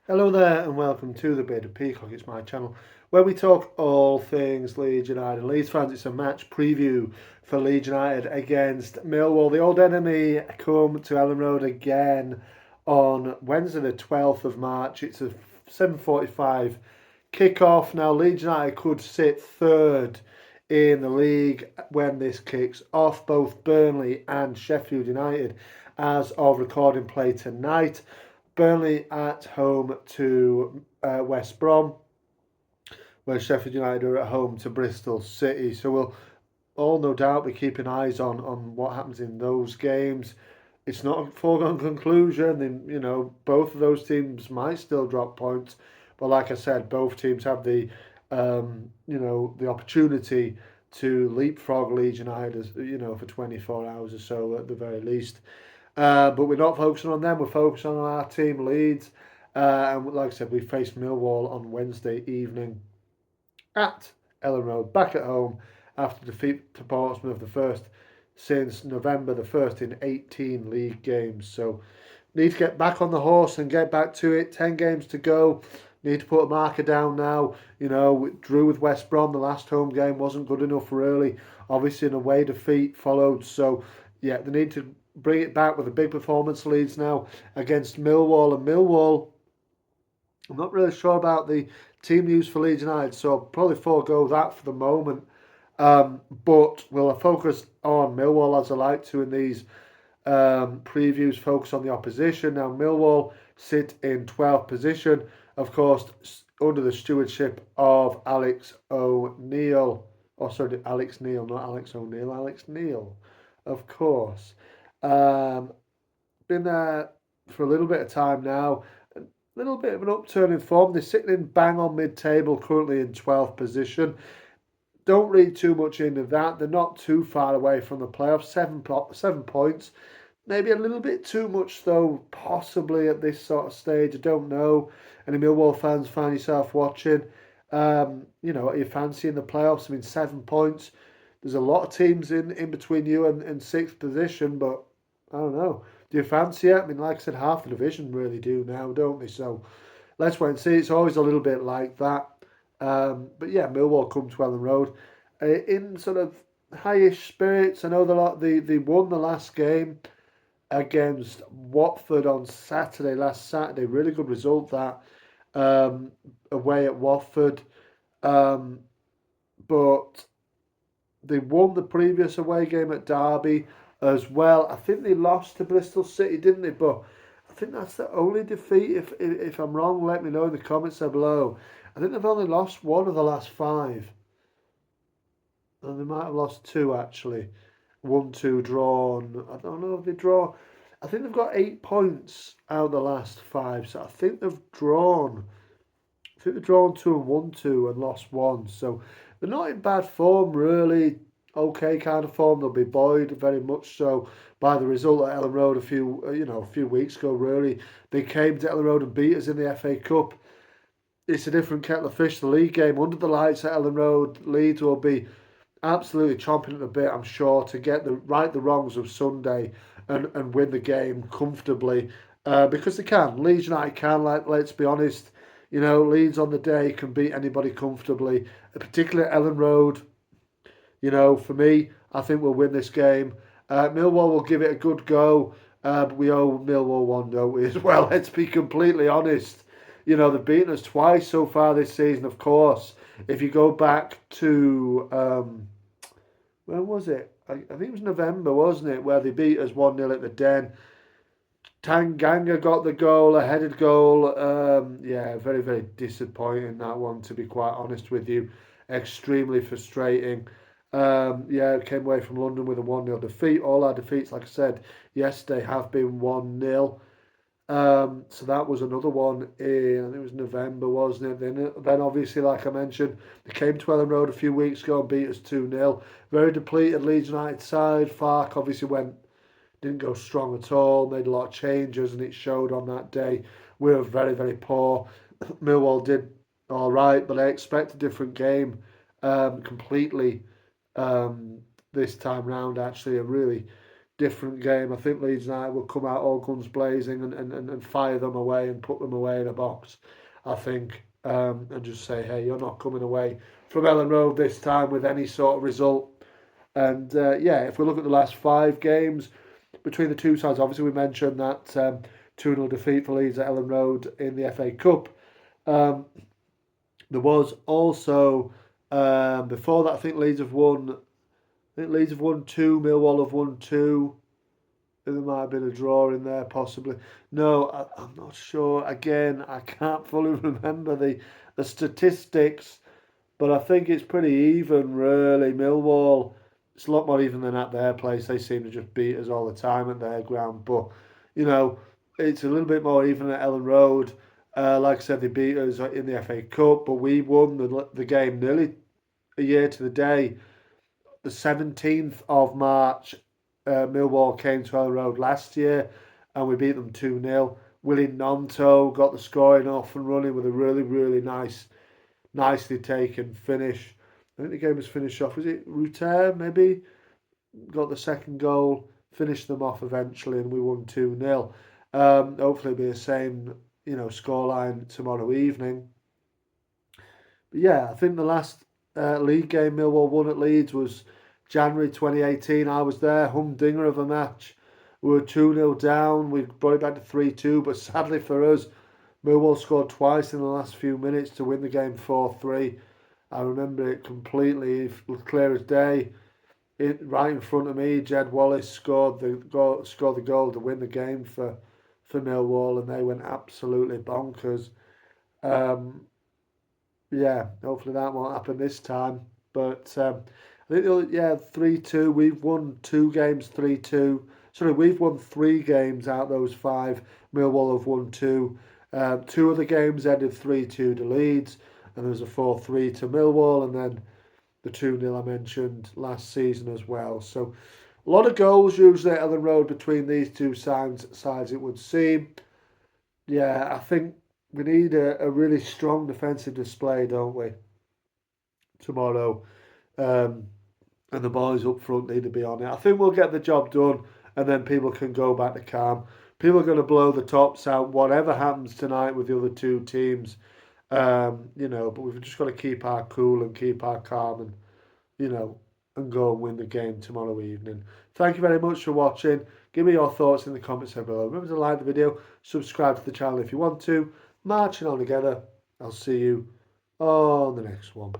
Hello there and welcome to the Bearded Peacock. It's my channel where we talk all things Leeds United. Leeds fans, it's a match preview for Leeds United against Millwall. The old enemy come to Elland Road again on Wednesday the 12th of March. It's a 7:45 kick-off. Now Leeds United could sit third in the league when this kicks off. Both Burnley and Sheffield United as of recording play tonight. Burnley at home to West Brom, where Sheffield United are at home to Bristol City. So we'll all no doubt be keeping eyes on what happens in those games. It's not a foregone conclusion. And, both of those teams might still drop points, but like I said, both teams have the opportunity to leapfrog Leeds United, for 24 hours or so at the very least. But we're not focusing on them. We're focusing on our team, Leeds. And like I said, we face Millwall on Wednesday evening at Elland Road, back at home after defeat to Portsmouth, the first since November the 1st in 18 league games. So need to get back on the horse and get back to it. 10 games to go. Need to put a marker down now. Drew with West Brom. The last home game wasn't good enough, really. Obviously, an away defeat followed. So, yeah, they need to bring it back with a big performance. Leeds now against Millwall. And Millwall, I'm not really sure about the team news for Leeds United, so I'll probably forego that for the moment. But we'll focus on Millwall as I like to in these previews, focus on the opposition. Now, Millwall sit in 12th position, of course, under the stewardship of Alex O'Neill. Oh, sorry, Alex Neil, not Alex O'Neill, Alex Neil, of course. Um, Been there for a little bit of time now. A little bit of an upturn in form. They're sitting in bang on mid-table, currently in 12th position. Don't read too much into that. They're not too far away from the playoffs. 7 points. Maybe a little bit too much, though, possibly at this sort of stage. I don't know. Any Millwall fans find yourself watching? Are you fancying the playoffs? I mean, 7 points. There's a lot of teams in between you and sixth position, but I don't know. Do you fancy it? I mean, like I said, half the division really do now, don't they? So let's wait and see. It's always a little bit like that. But yeah, Millwall come to Elland Road in sort of highish spirits. I know they won the last game against Watford on Saturday, last Saturday. Really good result that um, away at Watford. Um, but they won the previous away game at Derby as well. I think they lost to Bristol City, didn't they? But I think that's the only defeat. If I'm wrong, let me know in the comments there below. I think they've only lost one of the last five. And they might have lost two actually. 1-2 drawn. I don't know if they draw. I think they've got 8 points out of the last five. So I think they've drawn. I think they've drawn two and 1-2 and lost one. So they're not in bad form really. Okay kind of form. They'll be buoyed very much so by the result at Elland Road a few weeks ago. Really, they came to Elland Road and beat us in the FA Cup. It's a different kettle of fish. The league game under the lights at Elland Road. Leeds will be absolutely chomping at the bit, I'm sure, to get the wrongs of Sunday and win the game comfortably because they can. Leeds United can. Let's be honest. Leeds on the day can beat anybody comfortably, particularly at Elland Road. For me, I think we'll win this game. Millwall will give it a good go, but we owe Millwall one, don't we, as well? Let's be completely honest. They've beaten us twice so far this season, of course. If you go back to, when was it? I think it was November, wasn't it, where they beat us 1-0 at the Den. Tanganga got the goal, a headed goal. Yeah, very, very disappointing that one, to be quite honest with you. Extremely frustrating. Yeah, came away from London with a 1-0 defeat. All our defeats, like I said yesterday, have been 1-0. So that was another one in, I think it was November, wasn't it? Then obviously, like I mentioned, they came to Elland Road a few weeks ago and beat us 2-0. Very depleted Leeds United side. Fark obviously didn't go strong at all, made a lot of changes, and it showed on that day. We were very, very poor. Millwall did all right, but I expect a different game completely this time round, actually. I really different game. I think Leeds United will come out all guns blazing and fire them away and put them away in a box, I think, and just say, hey, you're not coming away from Elland Road this time with any sort of result. And yeah, if we look at the last 5 games between the two sides, obviously we mentioned that 2-0 defeat for Leeds at Elland Road in the FA Cup. Um, there was also, before that, I think Leeds have won. I think Leeds have won 2, Millwall have won 2. There might have been a draw in there, possibly. No, I'm not sure. Again, I can't fully remember the statistics, but I think it's pretty even, really. Millwall, it's a lot more even than at their place. They seem to just beat us all the time at their ground. But, you know, it's a little bit more even at Elland Road. Like I said, they beat us in the FA Cup, but we won the game nearly a year to the day. The 17th of March, Millwall came to Elland Road last year and we beat them 2-0. Willie Nonto got the scoring off and running with a really, really nicely taken finish. I think the game was finished off. Was it Ruter, maybe? Got the second goal, finished them off eventually, and we won 2-0. Hopefully it'll be the same, scoreline tomorrow evening. But yeah, I think the last league game Millwall won at Leeds was January 2018. I was there, humdinger of a match. We were 2-0 down. We brought it back to 3-2, but sadly for us, Millwall scored twice in the last few minutes to win the game 4-3. I remember it completely, clear as day. Right in front of me, Jed Wallace scored the goal to win the game for Millwall, and they went absolutely bonkers. Um, yeah, hopefully that won't happen this time. But I think, yeah, 3-2. We've won 2 games 3-2. Sorry, we've won 3 games out of those 5. Millwall have won 2. 2 of the games ended 3-2 to Leeds, and there was a 4-3 to Millwall, and then the 2-0 I mentioned last season as well. So a lot of goals usually at Elland Road between these two sides, it would seem. Yeah, I think we need a really strong defensive display, don't we, tomorrow? Um, and the boys up front need to be on it. I think we'll get the job done, and then people can go back to calm. People are going to blow the tops out, whatever happens tonight with the other 2 teams. But we've just got to keep our cool and keep our calm and, and go and win the game tomorrow evening. Thank you very much for watching. Give me your thoughts in the comments down below. Remember to like the video, subscribe to the channel if you want to. Marching on together. I'll see you on the next one.